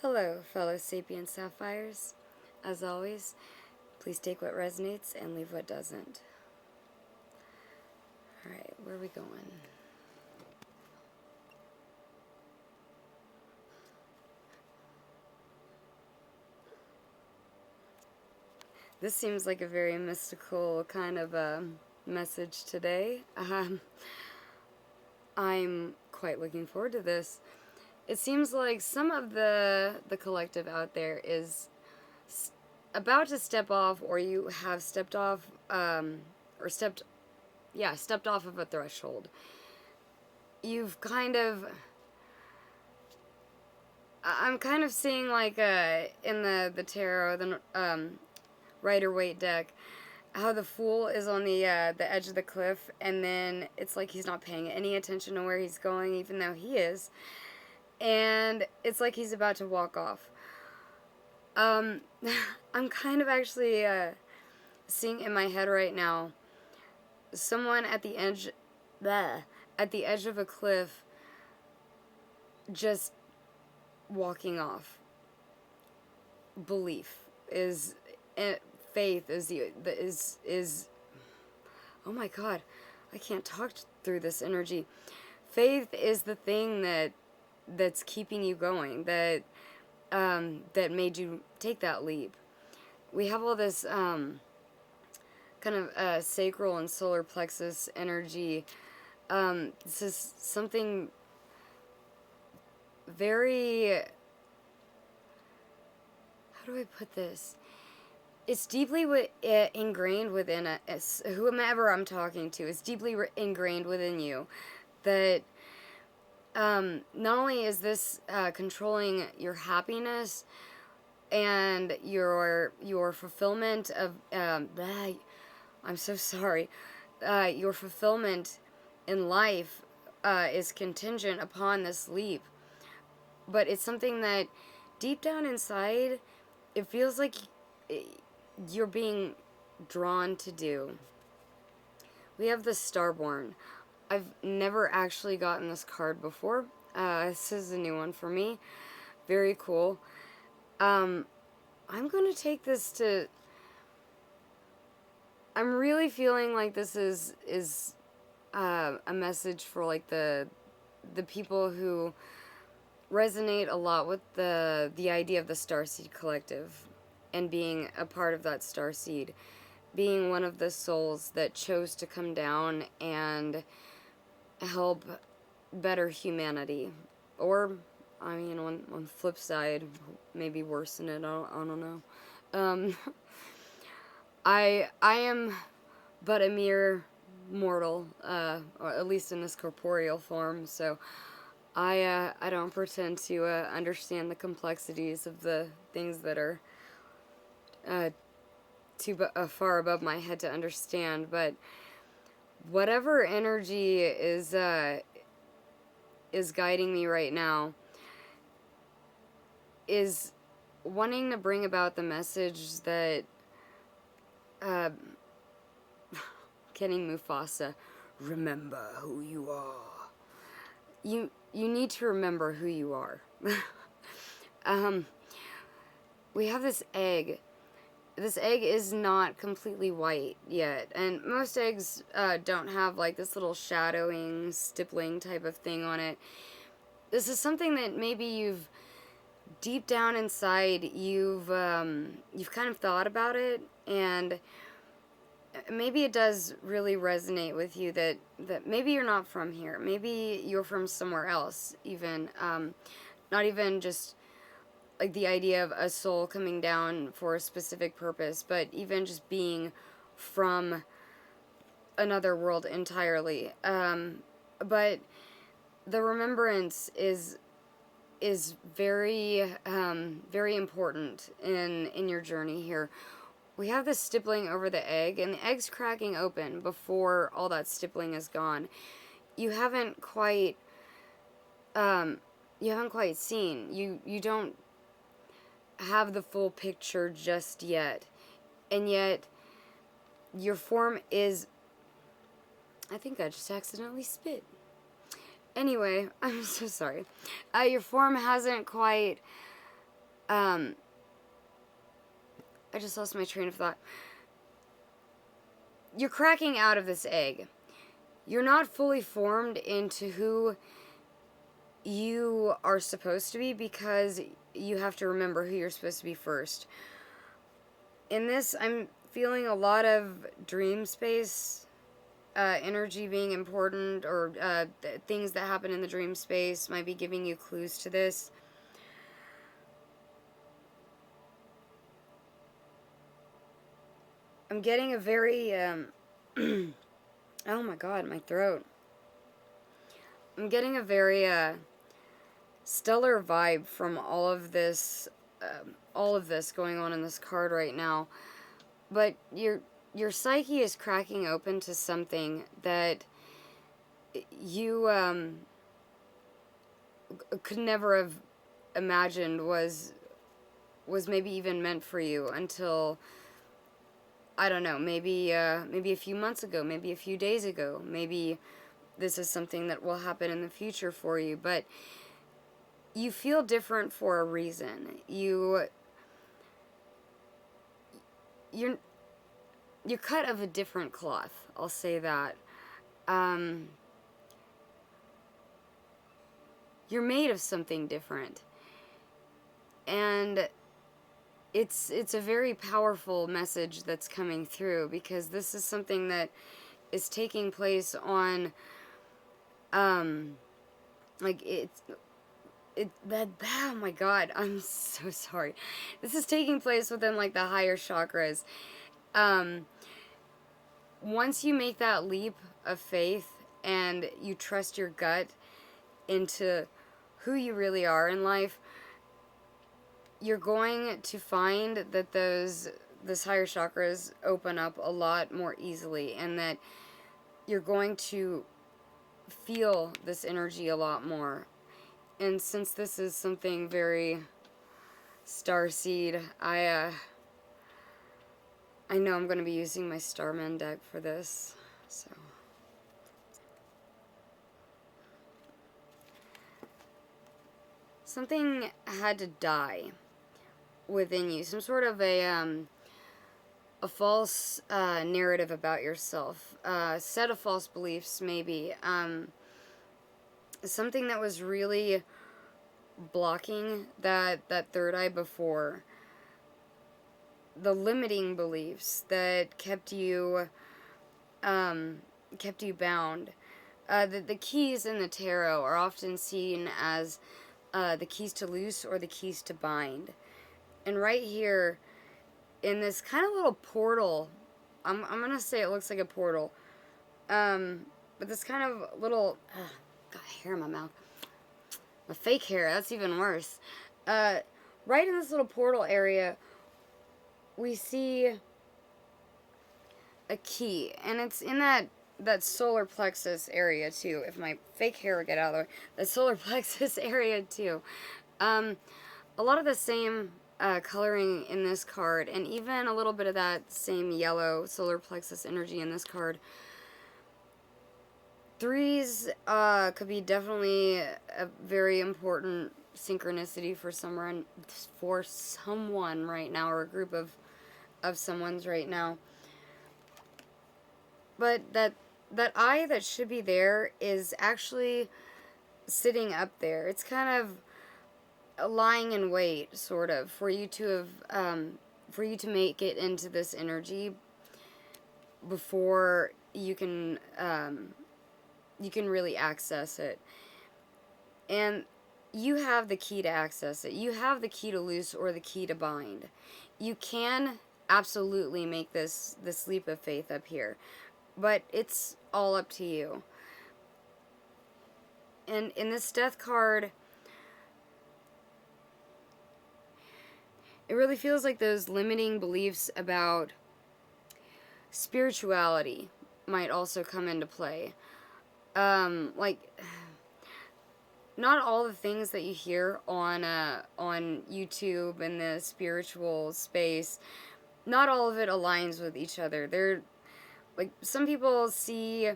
Hello, fellow sapient sapphires. As always, please take what resonates and leave what doesn't. Alright, where are we going? This seems like a very mystical kind of message today. I'm quite looking forward to this. It seems like some of the collective out there is about to step off, or you have stepped off, stepped off of a threshold. You've kind of, I'm kind of seeing like in the tarot, the Rider-Waite deck, how the Fool is on the edge of the cliff, and then it's like he's not paying any attention to where he's going, even though he is. And it's like he's about to walk off. I'm kind of actually seeing in my head right now someone at the edge of a cliff just walking off. Belief is faith is oh my god, I can't talk through this energy. Faith is the thing that's keeping you going, that made you take that leap. We have all this kind of sacral and solar plexus energy. This is something very, how do I put this? It's deeply ingrained within us, whomever I'm talking to. It's deeply ingrained within you that not only is this controlling your happiness and your fulfillment of I'm so sorry, your fulfillment in life is contingent upon this leap, but it's something that deep down inside it feels like you're being drawn to do. We have the Starborn. I've never actually gotten this card before. This is a new one for me. Very cool. I'm going to take this to... I'm really feeling like this is a message for like the people who resonate a lot with the idea of the Starseed Collective and being a part of that Starseed, being one of the souls that chose to come down and help better humanity, or I mean on the flip side maybe worsen it. I don't know. I am but a mere mortal, or at least in this corporeal form, so I don't pretend to understand the complexities of the things that are too far above my head to understand. But whatever energy is guiding me right now is wanting to bring about the message that Kenny Mufasa, remember who you are. You need to remember who you are. We have this egg. This egg is not completely white yet, and most eggs don't have like this little shadowing, stippling type of thing on it. This is something that maybe you've deep down inside you've kind of thought about it, and maybe it does really resonate with you that maybe you're not from here. Maybe you're from somewhere else, even not even just like the idea of a soul coming down for a specific purpose, but even just being from another world entirely. But the remembrance is very very important in your journey here. We have this stippling over the egg, and the egg's cracking open before all that stippling is gone. You haven't quite seen. You don't have the full picture just yet, and yet your form is... I think I just accidentally spit. Anyway, I'm so sorry. Your form hasn't quite Um, I just lost my train of thought. You're cracking out of this egg. You're not fully formed into who you are supposed to be, because you have to remember who you're supposed to be first. In this, I'm feeling a lot of dream space energy being important, or things that happen in the dream space might be giving you clues to this. I'm getting a very, oh my god, my throat. I'm getting a very, stellar vibe from all of this going on in this card right now. But your psyche is cracking open to something that you, could never have imagined was maybe even meant for you until, I don't know, maybe a few months ago, maybe a few days ago, maybe this is something that will happen in the future for you. But you feel different for a reason. You're cut of a different cloth, I'll say that. You're made of something different. And it's a very powerful message that's coming through, because this is something that is taking place on, like, oh my god, I'm so sorry. This is taking place within, like, the higher chakras. Once you make that leap of faith and you trust your gut into who you really are in life, you're going to find that this higher chakras open up a lot more easily, and that you're going to feel this energy a lot more. And since this is something very starseed, I know I'm going to be using my Starman deck for this. So something had to die within you. Some sort of a false narrative about yourself. Set of false beliefs, maybe. Something that was really blocking that third eye before. The limiting beliefs that kept you bound. The keys in the tarot are often seen as the keys to loose or the keys to bind. And right here, in this kind of little portal, I'm going to say it looks like a portal, but this kind of little, got hair in my mouth. My fake hair, that's even worse. Right in this little portal area, we see a key, and it's in that solar plexus area too. If my fake hair would get out of the way, the solar plexus area too. A lot of the same coloring in this card, and even a little bit of that same yellow solar plexus energy in this card. Threes could be definitely a very important synchronicity for someone right now, or a group of someone's right now. But that eye that should be there is actually sitting up there. It's kind of lying in wait, sort of, for you to make it into this energy before you can really access it. And you have the key to access it. You have the key to loose or the key to bind. You can absolutely make this leap of faith up here, but it's all up to you. And in this death card, it really feels like those limiting beliefs about spirituality might also come into play. Like, not all the things that you hear on YouTube in the spiritual space, not all of it aligns with each other. They're, like, some people see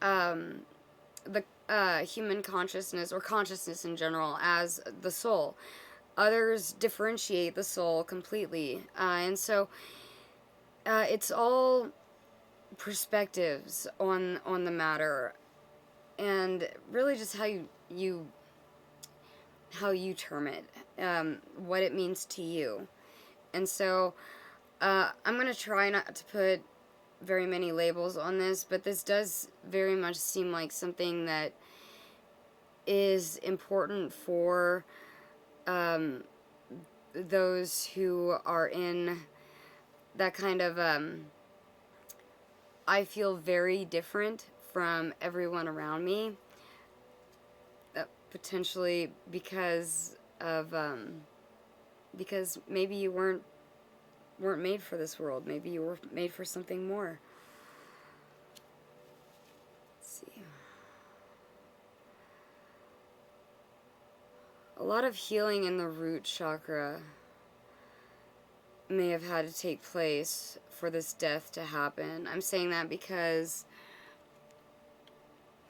the human consciousness, or consciousness in general, as the soul. Others differentiate the soul completely. And so it's all perspectives on the matter, and really just how you term it, what it means to you. And so I'm going to try not to put very many labels on this, but this does very much seem like something that is important for those who are in that kind of I feel very different from everyone around me, potentially because maybe you weren't made for this world. Maybe you were made for something more. Let's see. A lot of healing in the root chakra may have had to take place for this death to happen. I'm saying that because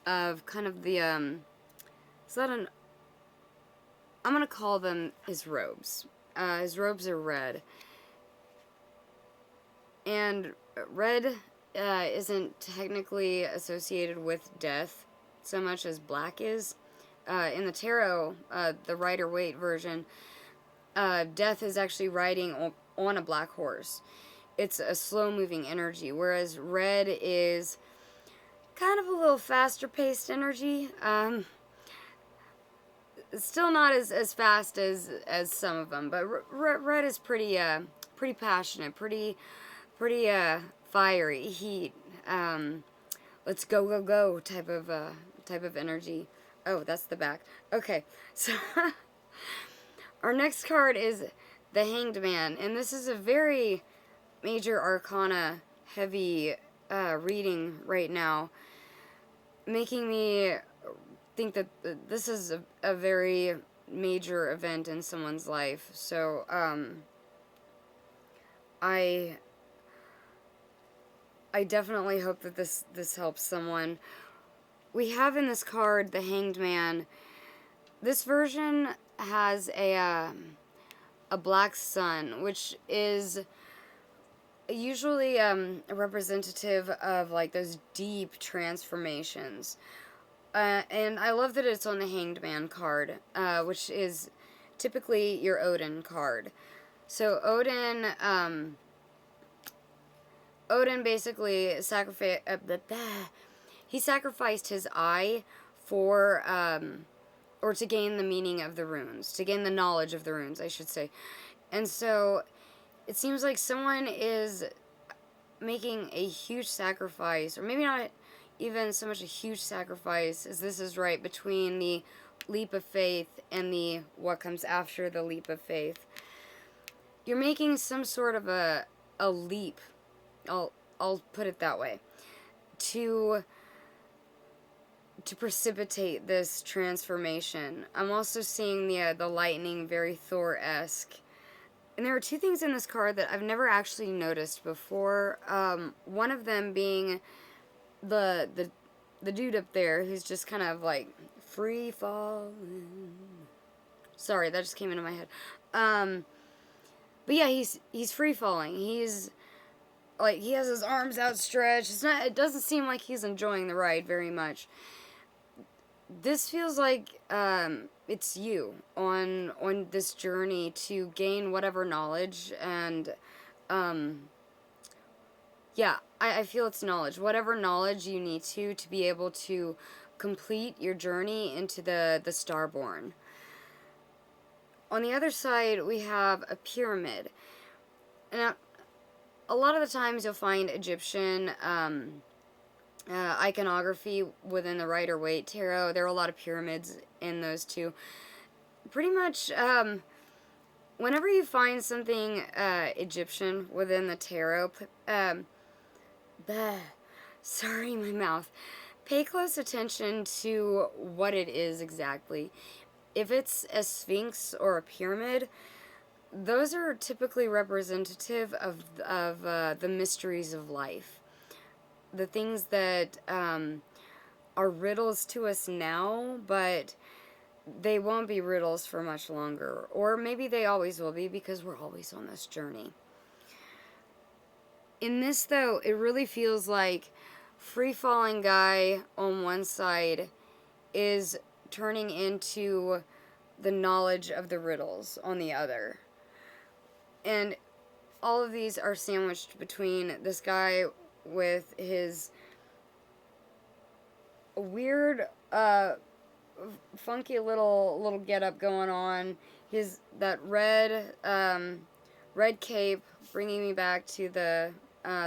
of kind of the I'm gonna call them his robes. His robes are red. And red isn't technically associated with death so much as black is. In the tarot, the Rider-Waite version, death is actually riding on a black horse. It's a slow-moving energy, whereas red is kind of a little faster-paced energy. Still not as fast as some of them, but red is pretty passionate, pretty fiery, heat. Let's go type of energy. Oh, that's the back. Okay, so our next card is the Hanged Man, and this is a very major arcana heavy reading right now, making me think that this is a very major event in someone's life. So I definitely hope that this helps someone. We have in this card the Hanged Man. This version has a black sun, which is usually a representative of like those deep transformations. And I love that it's on the Hanged Man card, which is typically your Odin card. So Odin basically sacrificed his eye for, or to gain the meaning of the runes, to gain the knowledge of the runes, I should say. And so it seems like someone is making a huge sacrifice, or maybe not even so much a huge sacrifice as this is right, between the leap of faith and the what comes after the leap of faith. You're making some sort of a leap, I'll put it that way, to precipitate this transformation. I'm also seeing the lightning, very Thor-esque. And there are two things in this card that I've never actually noticed before. One of them being the dude up there who's just kind of like free falling. Sorry, that just came into my head. But yeah, he's free falling. He's like, he has his arms outstretched. It doesn't seem like he's enjoying the ride very much. This feels like it's you on this journey to gain whatever knowledge, and yeah, I feel it's knowledge. Whatever knowledge you need to be able to complete your journey into the Starborn. On the other side, we have a pyramid. Now, a lot of the times you'll find Egyptian iconography within the Rider-Waite tarot. There are a lot of pyramids in those too. Pretty much, whenever you find something Egyptian within the tarot, sorry, my mouth. Pay close attention to what it is exactly. If it's a sphinx or a pyramid, those are typically representative of the mysteries of life. The things that are riddles to us now, but they won't be riddles for much longer. Or maybe they always will be, because we're always on this journey. In this, though, it really feels like free-falling guy on one side is turning into the knowledge of the riddles on the other. And all of these are sandwiched between this guy with his weird, funky little getup going on. That red cape, bringing me back to the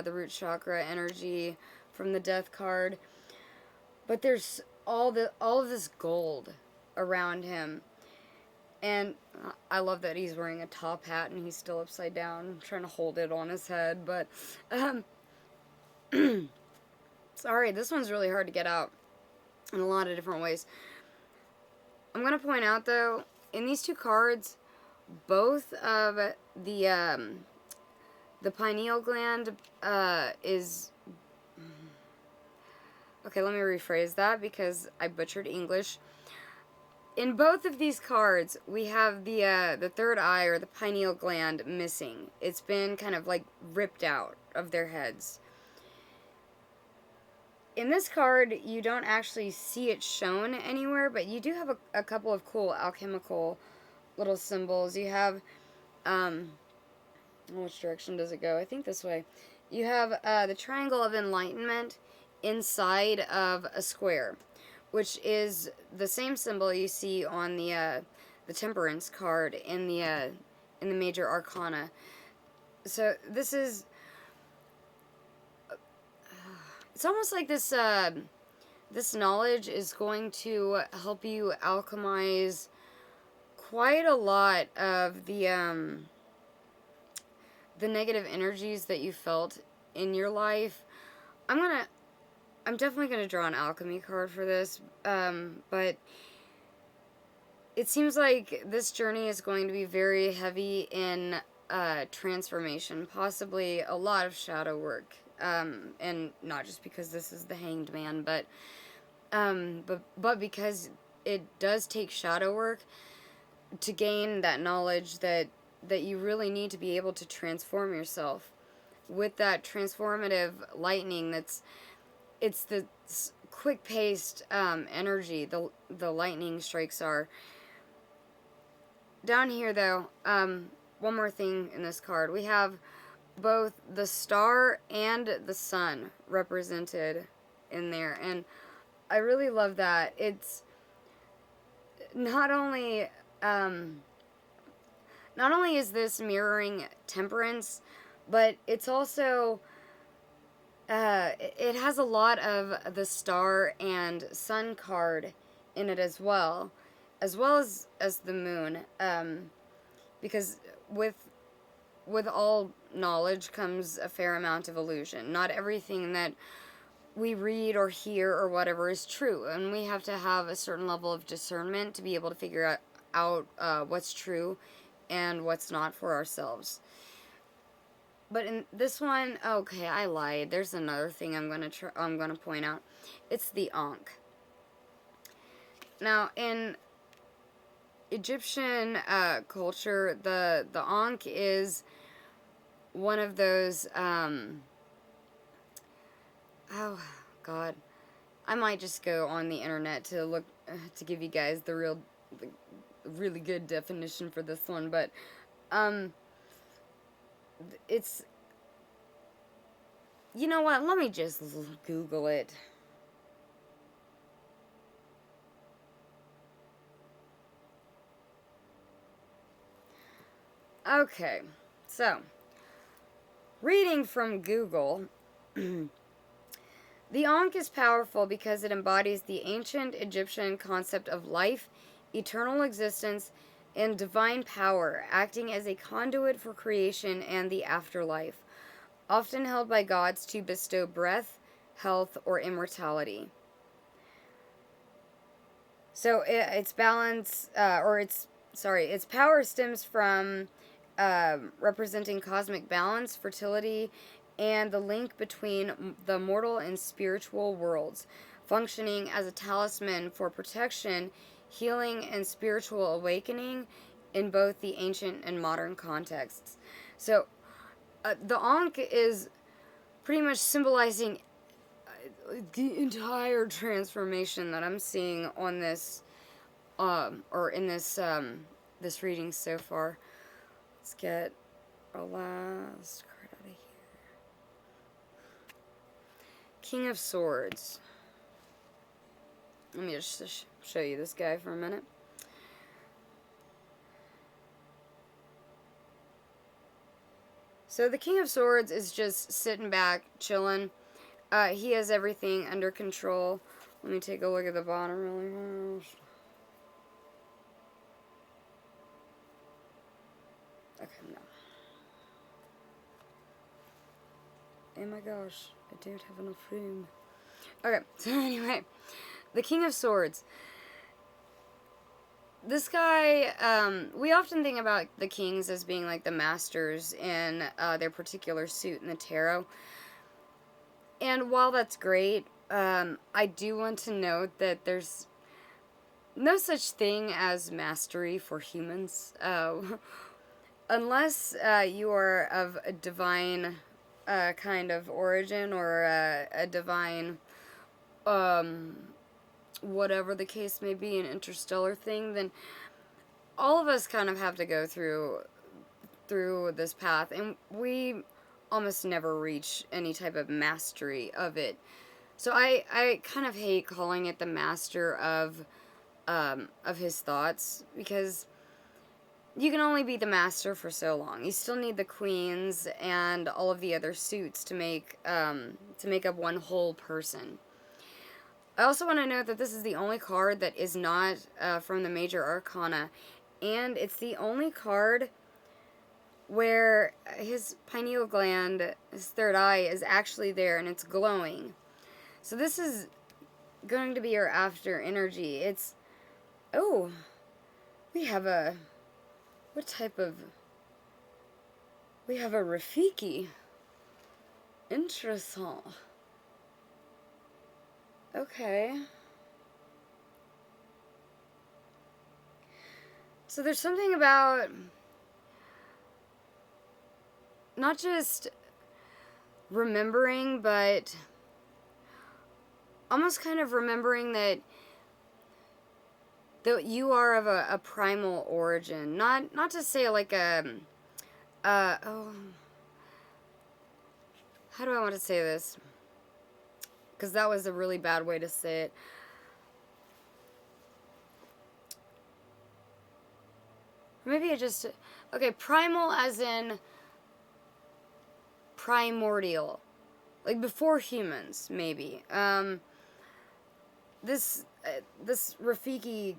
root chakra energy from the death card. But there's all of this gold around him. And I love that he's wearing a top hat and he's still upside down, trying to hold it on his head. But, sorry, this one's really hard to get out in a lot of different ways. I'm going to point out, though, in these two cards, both of the pineal gland is... Okay, let me rephrase that because I butchered English. In both of these cards, we have the third eye, or the pineal gland, missing. It's been kind of like ripped out of their heads. In this card, you don't actually see it shown anywhere, but you do have a couple of cool alchemical little symbols. You have, which direction does it go? I think this way. You have the triangle of enlightenment inside of a square, which is the same symbol you see on the temperance card in the major arcana. So this is, it's almost like this this knowledge is going to help you alchemize quite a lot of the negative energies that you felt in your life. I'm definitely going to draw an alchemy card for this, but it seems like this journey is going to be very heavy in transformation, possibly a lot of shadow work, and not just because this is the Hanged Man, but because it does take shadow work to gain that knowledge that you really need to be able to transform yourself. With that transformative lightning, it's the quick-paced energy the lightning strikes are. Down here, though, one more thing in this card. We have both the star and the sun represented in there, and I really love that. It's not only is this mirroring temperance, but it's also it has a lot of the star and sun card in it as well as the moon, because with all knowledge comes a fair amount of illusion. Not everything that we read or hear or whatever is true, and we have to have a certain level of discernment to be able to figure out what's true and what's not for ourselves. But in this one, okay, I lied. There's another thing I'm gonna point out. It's the Ankh. Now, in Egyptian culture, the Ankh is one of those. Oh God, I might just go on the internet to look to give you guys the really good definition for this one, but it's, you know what, let me just Google it. Okay, so reading from Google, the Ankh is powerful because it embodies the ancient Egyptian concept of life, eternal existence, and divine power, acting as a conduit for creation and the afterlife, often held by gods to bestow breath, health, or immortality. So its power stems from representing cosmic balance, fertility, and the link between the mortal and spiritual worlds, functioning as a talisman for protection, healing, and spiritual awakening in both the ancient and modern contexts. So, the Ankh is pretty much symbolizing the entire transformation that I'm seeing on this, or in this reading so far. Let's get our last card out of here. King of Swords. Let me just show you this guy for a minute. So the King of Swords is just sitting back, chilling. He has everything under control. Let me take a look at the bottom really fast. Okay, no. Oh my gosh, I don't have enough room. Okay, so anyway, the King of Swords. This guy, we often think about the kings as being like the masters in their particular suit in the tarot. And while that's great, I do want to note that there's no such thing as mastery for humans. Unless you are of a divine kind of origin, or a divine, whatever the case may be, an interstellar thing, then all of us kind of have to go through this path, and we almost never reach any type of mastery of it. So I kind of hate calling it the master of his thoughts, because you can only be the master for so long. You still need the queens and all of the other suits to make up one whole person. I also want to note that this is the only card that is not from the Major Arcana, and it's the only card where his pineal gland, his third eye, is actually there and it's glowing. So this is going to be your after energy. It's, oh, we have a, what type of, we have a Rafiki. Interesting. Okay. So there's something about not just remembering, but almost kind of remembering that you are of a primal origin. Not to say like oh, how do I want to say this? Because that was a really bad way to say it. Maybe it just, okay, primal as in primordial, like before humans, maybe. This Rafiki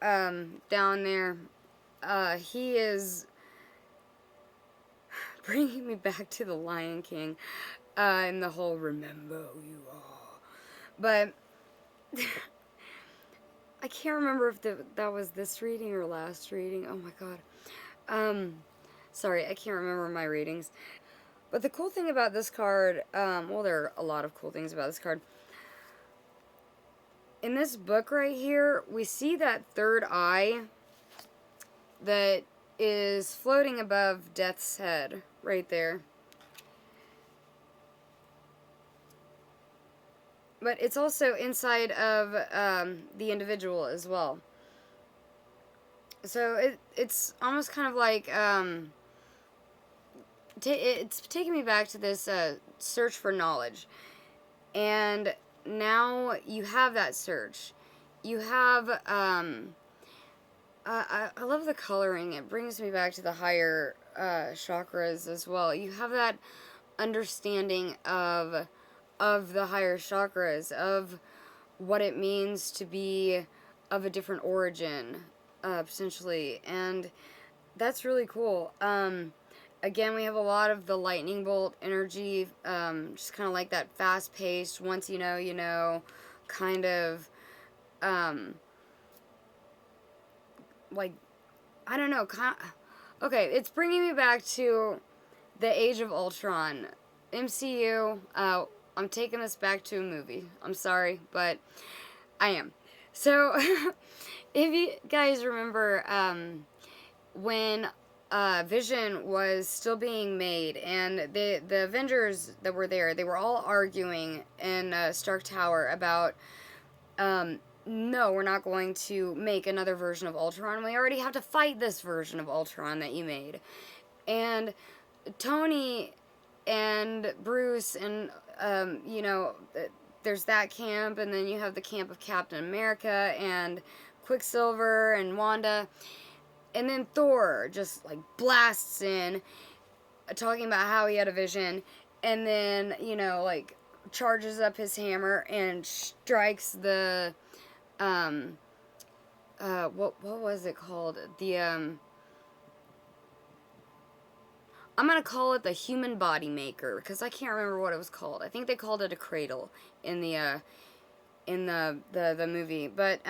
down there, he is bringing me back to the Lion King, and the whole remember who you are. But I can't remember if that was this reading or last reading. Oh my god. Sorry, I can't remember my readings. But the cool thing about this card, well, there are a lot of cool things about this card. In this book right here, we see that third eye that is floating above Death's head right there. But it's also inside of the individual as well. So it's almost kind of like, it's taking me back to this search for knowledge. And now you have that search. You have, I love the coloring. It brings me back to the higher chakras as well. You have that understanding of the higher chakras, of what it means to be of a different origin, potentially, and that's really cool. Again, we have a lot of the lightning bolt energy, just kind of like that fast-paced, once you know, kind of, like, I don't know, okay, it's bringing me back to the Age of Ultron, MCU. I'm taking this back to a movie. I'm sorry, but I am. So, if you guys remember, when Vision was still being made, and the Avengers that were there, they were all arguing in Stark Tower about, no, we're not going to make another version of Ultron. We already have to fight this version of Ultron that you made. And Tony and Bruce and, there's that camp, and then you have the camp of Captain America and Quicksilver and Wanda. And then Thor just, like, blasts in, talking about how he had a vision, and then, like, charges up his hammer and strikes the, what was it called? I'm gonna call it the human body maker, because I can't remember what it was called. I think they called it a cradle in the movie. But,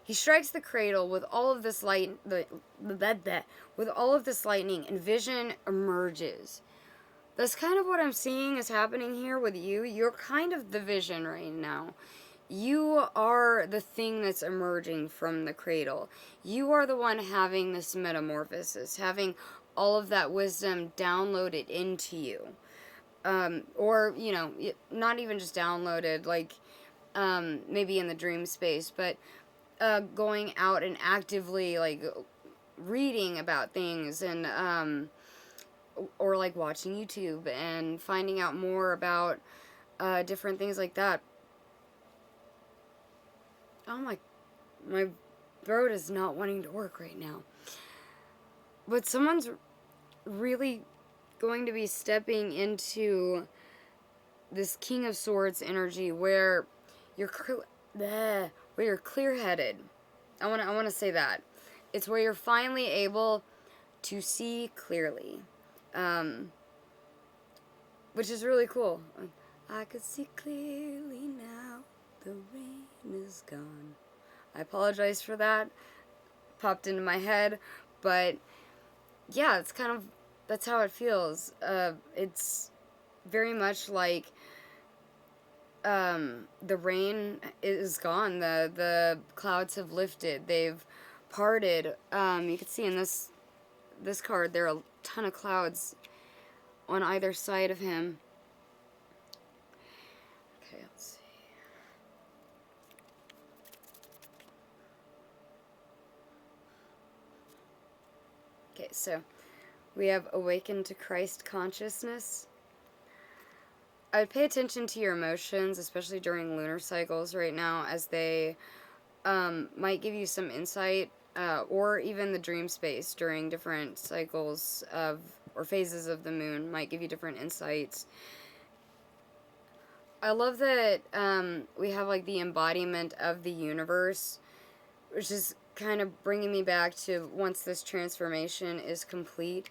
he strikes the cradle with all of this with all of this lightning, and Vision emerges. That's kind of what I'm seeing is happening here with you. You're kind of the Vision right now. You are the thing that's emerging from the cradle. You are the one having this metamorphosis, having all of that wisdom downloaded into you. Or, not even just downloaded, like, maybe in the dream space, but going out and actively, like, reading about things, and or like watching YouTube and finding out more about different things like that. Oh my throat is not wanting to work right now. But someone's really going to be stepping into this King of Swords energy where you're clear-headed. I want to say that. It's where you're finally able to see clearly. Which is really cool. I could see clearly now, the rain is gone. I apologize for that. Popped into my head, but yeah, it's kind of, that's how it feels. It's very much like the rain is gone. The clouds have lifted. They've parted. You can see in this card there are a ton of clouds on either side of him. Okay, let's see. Okay, so we have awakened to Christ consciousness. I would pay attention to your emotions, especially during lunar cycles right now, as they might give you some insight, or even the dream space during different cycles of, or phases of the moon might give you different insights. I love that we have, like, the embodiment of the universe, which is kind of bringing me back to once this transformation is complete,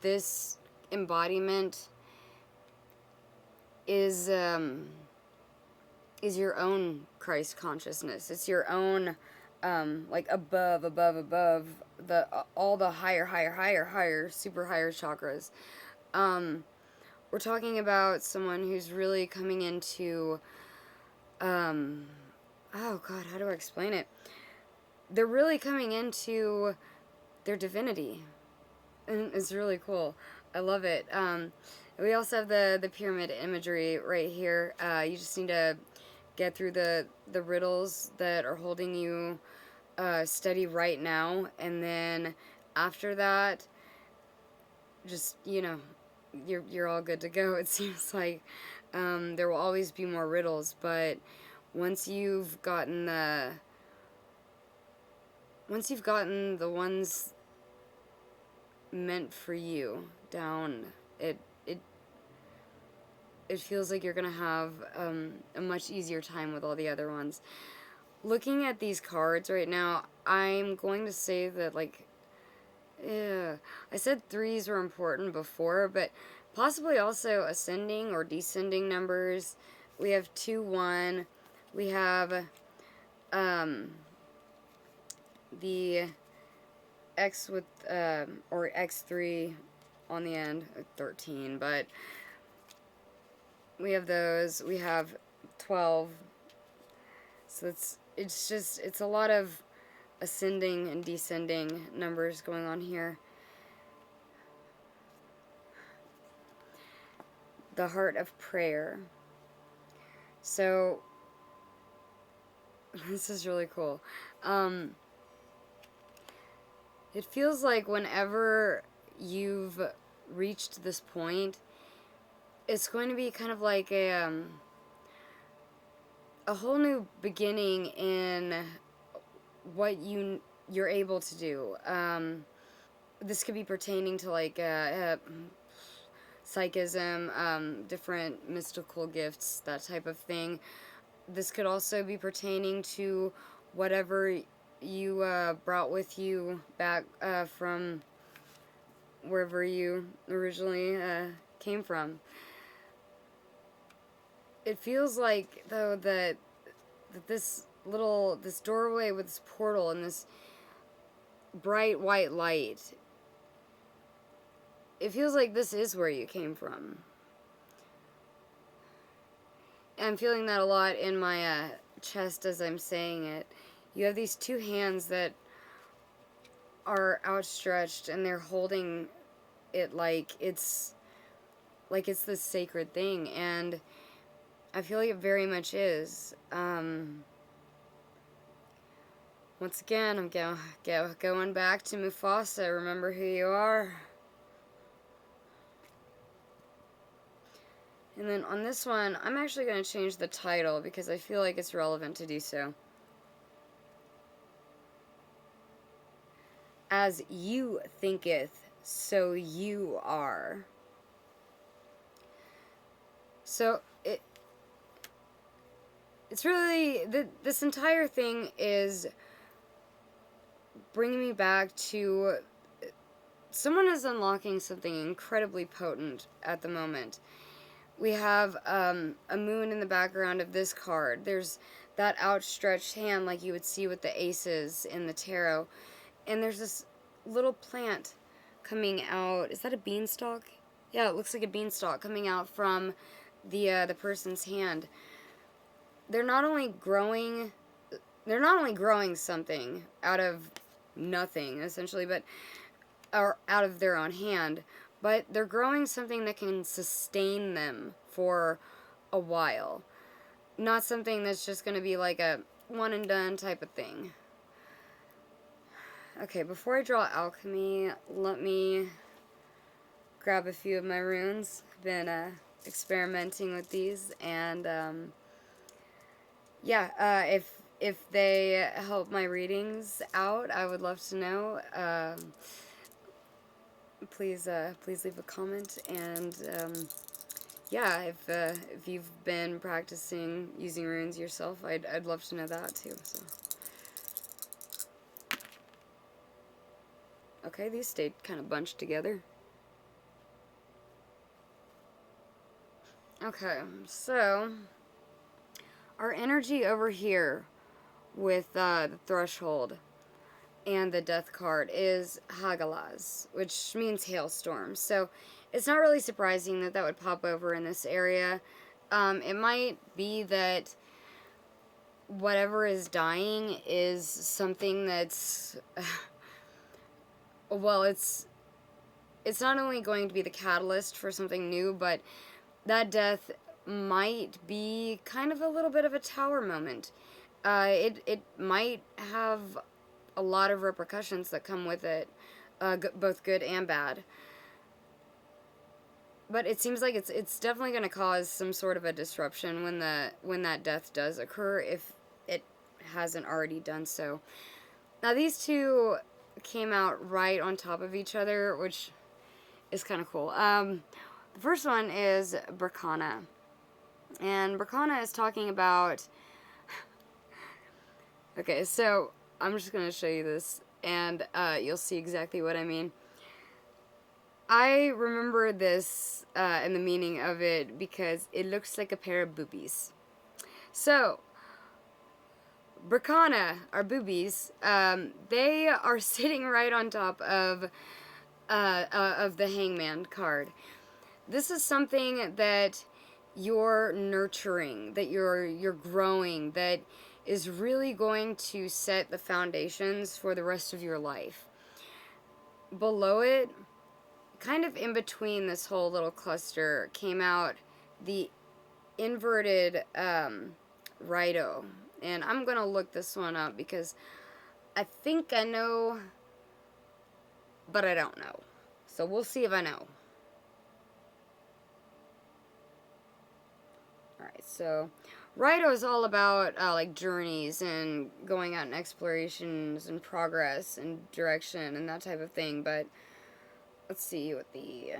this embodiment is your own Christ consciousness. It's your own, like, above the all the higher, super higher chakras. We're talking about someone who's really coming into, oh God, how do I explain it? They're really coming into their divinity, and it's really cool. I love it. We also have the pyramid imagery right here. You just need to get through the riddles that are holding you steady right now, and then after that, just, you're all good to go. It seems like there will always be more riddles, but once you've gotten the ones meant for you down, it feels like you're gonna have a much easier time with all the other ones. Looking at these cards right now, I'm going to say that, like, I said threes were important before, but possibly also ascending or descending numbers. We have 2, 1. We have the X with, or X3 on the end, 13, but we have those. We have 12. So it's a lot of ascending and descending numbers going on here. The heart of prayer. So this is really cool. It feels like whenever you've reached this point, it's going to be kind of like a whole new beginning in what you're able to do. This could be pertaining to like psychism, different mystical gifts, that type of thing. This could also be pertaining to whatever you brought with you back from wherever you originally came from. It feels like, though, that this doorway with this portal and this bright white light, it feels like this is where you came from. I'm feeling that a lot in my chest as I'm saying it. You have these two hands that are outstretched and they're holding it like it's this sacred thing, and I feel like it very much is. Once again, I'm going back to Mufasa. Remember who you are. And then on this one, I'm actually going to change the title because I feel like it's relevant to do so. As you thinketh, so you are. So it's really, this entire thing is bringing me back to someone is unlocking something incredibly potent at the moment. We have a moon in the background of this card. There's that outstretched hand like you would see with the aces in the tarot. And there's this little plant coming out. Is that a beanstalk? Yeah, it looks like a beanstalk coming out from the person's hand. They're not only growing something out of nothing, essentially, but or out of their own hand, but they're growing something that can sustain them for a while. Not something that's just going to be like a one and done type of thing. Okay, before I draw alchemy, let me grab a few of my runes. I've been experimenting with these, and if they help my readings out, I would love to know. Please leave a comment, and if you've been practicing using runes yourself, I'd love to know that too. So. Okay, these stayed kind of bunched together. Okay, so our energy over here with the threshold and the death card is Hagalaz, which means hailstorm. So it's not really surprising that that would pop over in this area. It might be that whatever is dying is something that's well, it's not only going to be the catalyst for something new, but that death might be kind of a little bit of a tower moment. It might have a lot of repercussions that come with it, both good and bad. But it seems like it's definitely going to cause some sort of a disruption when that death does occur, if it hasn't already done so. Now these two came out right on top of each other, which is kind of cool. The first one is Bracana. And Bracana is talking about... Okay, so I'm just going to show you this, and you'll see exactly what I mean. I remember this and the meaning of it because it looks like a pair of boobies. So, Bracana, our boobies, they are sitting right on top of the Hangman card. This is something that you're nurturing, that you're growing, that is really going to set the foundations for the rest of your life. Below it, kind of in between this whole little cluster, came out the inverted Rido. And I'm going to look this one up because I think I know, but I don't know. So we'll see if I know. Alright, so Rido is all about like journeys and going out and explorations and progress and direction and that type of thing. But let's see what the...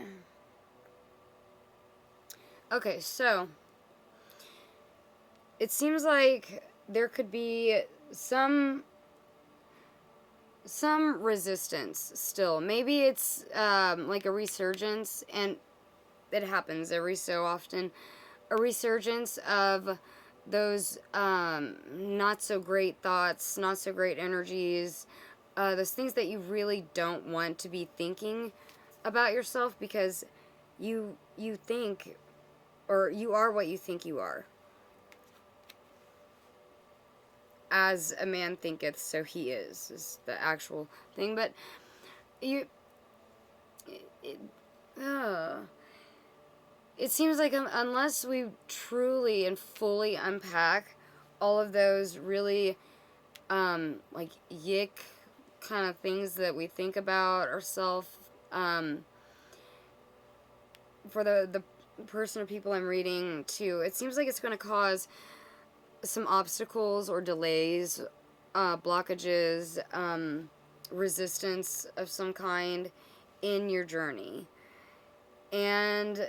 Okay, so it seems like there could be some resistance still. Maybe it's like a resurgence, and it happens every so often. A resurgence of those not so great thoughts, not so great energies, those things that you really don't want to be thinking about yourself, because you think, or you are what you think you are. As a man thinketh, so he is the actual thing. But you, it seems like unless we truly and fully unpack all of those really like yick kind of things that we think about ourselves, for the person or people I'm reading to, it seems like it's going to cause some obstacles or delays, blockages, resistance of some kind in your journey. And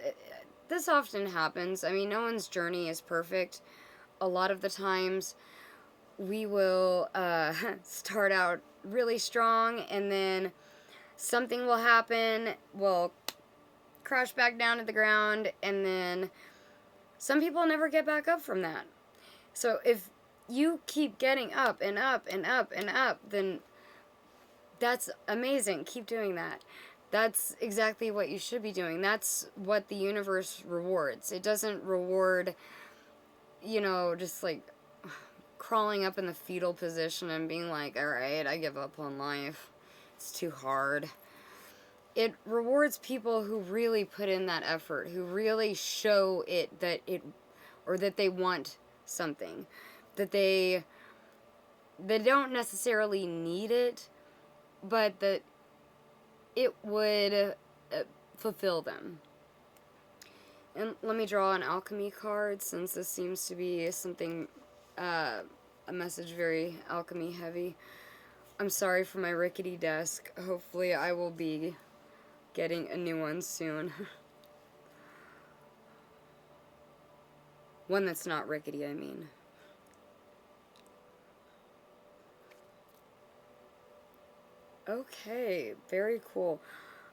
this often happens. I mean, no one's journey is perfect. A lot of the times we will start out really strong, and then something will happen, we'll crash back down to the ground, and then some people never get back up from that. So if you keep getting up and up and up and up, then that's amazing. Keep doing that. That's exactly what you should be doing. That's what the universe rewards. It doesn't reward, just like crawling up in the fetal position and being like, all right, I give up on life. It's too hard. It rewards people who really put in that effort, who really show it that they want something, that they don't necessarily need it, but that it would fulfill them. And let me draw an alchemy card, since this seems to be something, a message very alchemy heavy. I'm sorry for my rickety desk. Hopefully I will be getting a new one soon. One that's not rickety, I mean. Okay, very cool.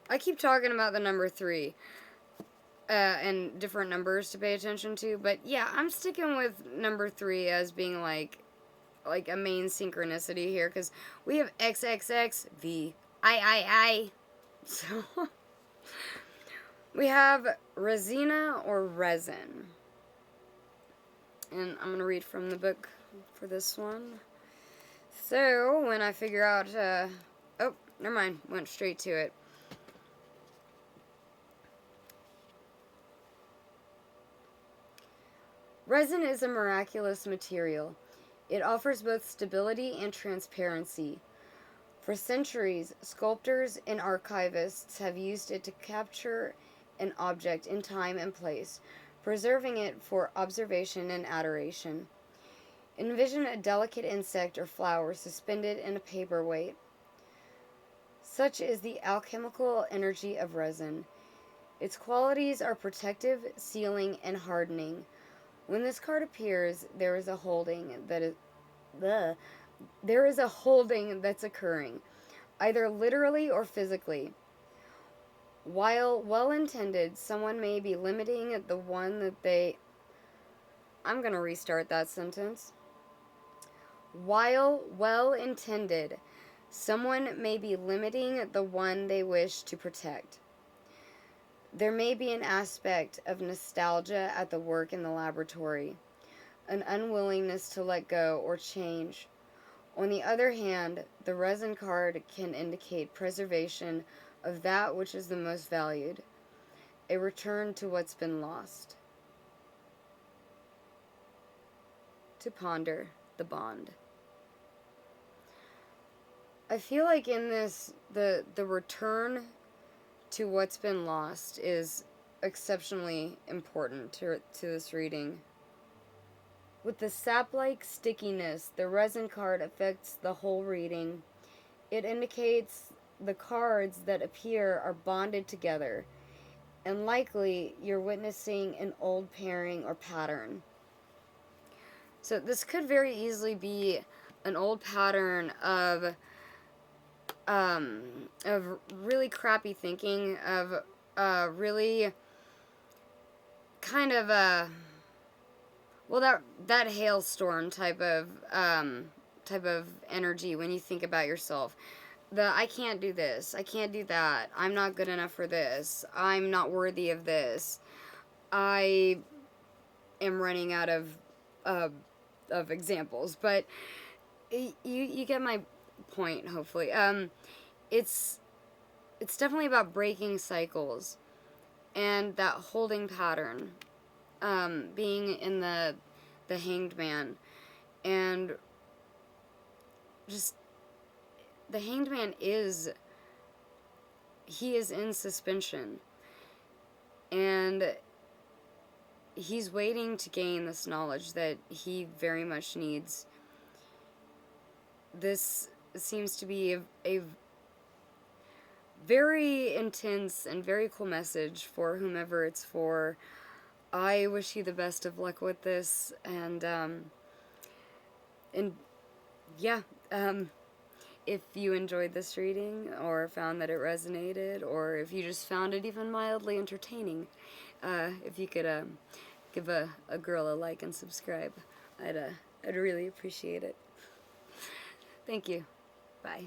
I keep talking about the number 3 and different numbers to pay attention to, but yeah, I'm sticking with number 3 as being like a main synchronicity here, because we have XXX, I. So we have resina or resin. And I'm going to read from the book for this one. So, when I figure out, oh, never mind, went straight to it. Resin is a miraculous material. It offers both stability and transparency. For centuries, sculptors and archivists have used it to capture an object in time and place, preserving it for observation and adoration. Envision a delicate insect or flower suspended in a paperweight. Such is the alchemical energy of resin. Its qualities are protective, sealing, and hardening. When this card appears, there is a holding that's occurring, either literally or physically. While well-intended, someone may be limiting the one that they... I'm going to restart that sentence. While well-intended, someone may be limiting the one they wish to protect. There may be an aspect of nostalgia at the work in the laboratory, an unwillingness to let go or change. On the other hand, the resin card can indicate preservation of that which is the most valued, a return to what's been lost. To ponder the bond. I feel like in this, the return to what's been lost is exceptionally important to this reading. With the sap-like stickiness, the resin card affects the whole reading. It indicates the cards that appear are bonded together, and likely you're witnessing an old pairing or pattern. So this could very easily be an old pattern of really crappy thinking, of really kind of that hailstorm type of energy when you think about yourself. I can't do this, I can't do that, I'm not good enough for this, I'm not worthy of this, I am running out of examples, but you get my point, hopefully. It's definitely about breaking cycles and that holding pattern, being in the Hanged Man, and just the Hanged Man he is in suspension, and he's waiting to gain this knowledge that he very much needs. This seems to be a very intense and very cool message for whomever it's for. I wish you the best of luck with this, and yeah, if you enjoyed this reading, or found that it resonated, or if you just found it even mildly entertaining, if you could give a girl a like and subscribe, I'd really appreciate it. Thank you. Bye.